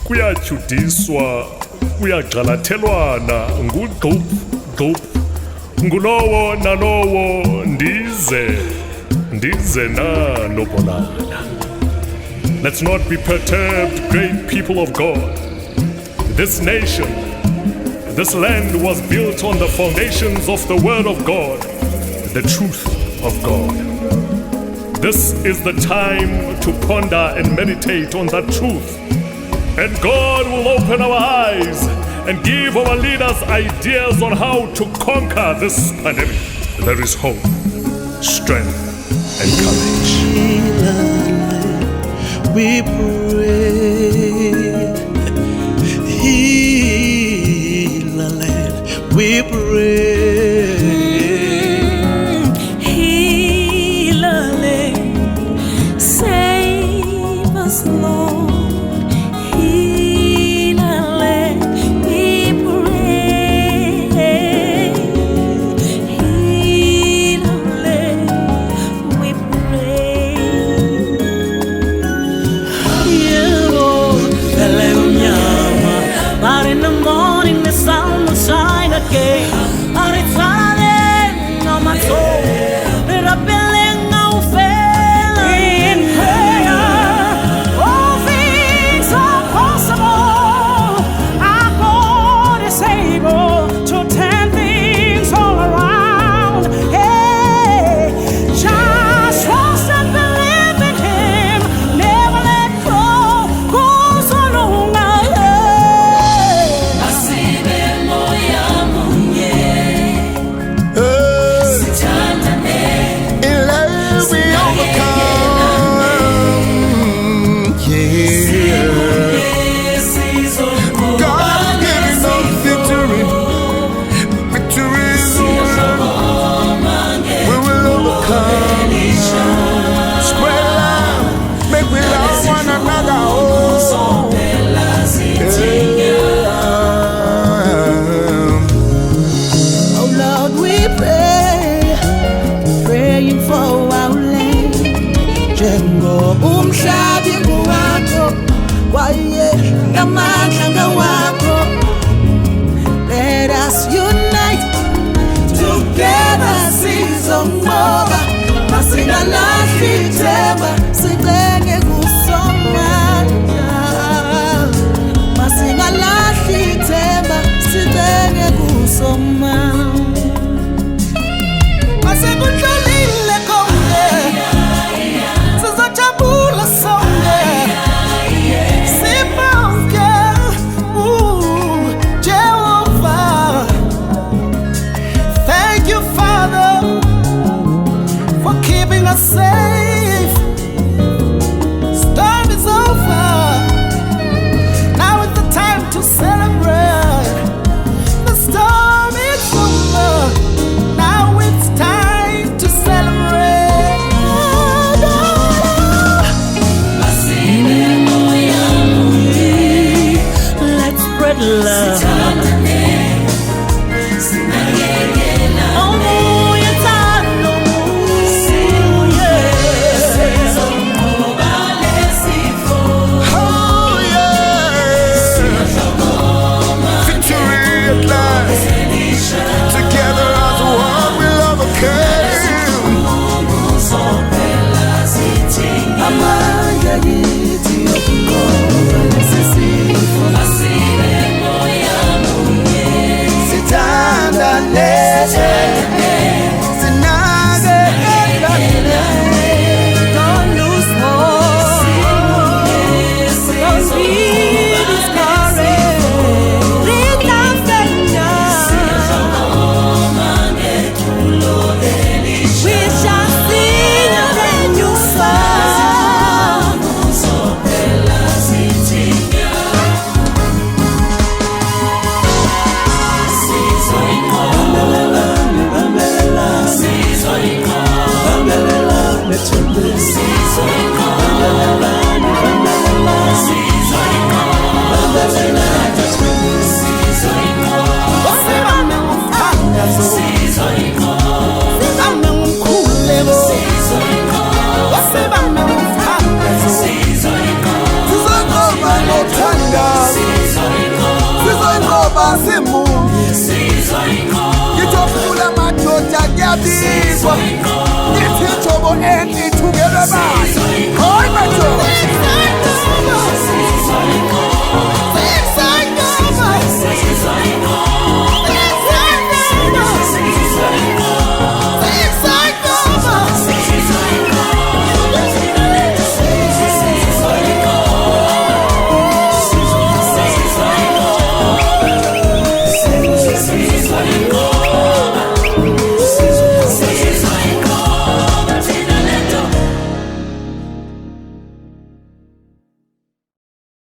kuyatyudiswa, kuyagxalathelwana, ngugxuphu, ngulowo nalowo ndize nanobonana. Let's not be perturbed, great people of God. This nation, this land was built on the foundations of the Word of God, the truth of God. This is the time to ponder and meditate on that truth. And God will open our eyes and give our leaders ideas on how to conquer this pandemic. There is hope, strength, and courage. We pray. Heal the land. We pray. Heal the land. Save us, Lord. Let us unite together, SIZONQOBA. Masingalahli ithemba, sicenge kusomandla. Masingalahli ithemba, sicenge kusomandla. Masekudlulile konke, sizojabula sonke. Safe. Storm is over. Now is the time to celebrate. The storm is over. Now it's time to celebrate. Let's spread love. Thunder. basimungi ngithofula madoda kuyabizwa ngithi jobo enti thungele bayo hayi madoda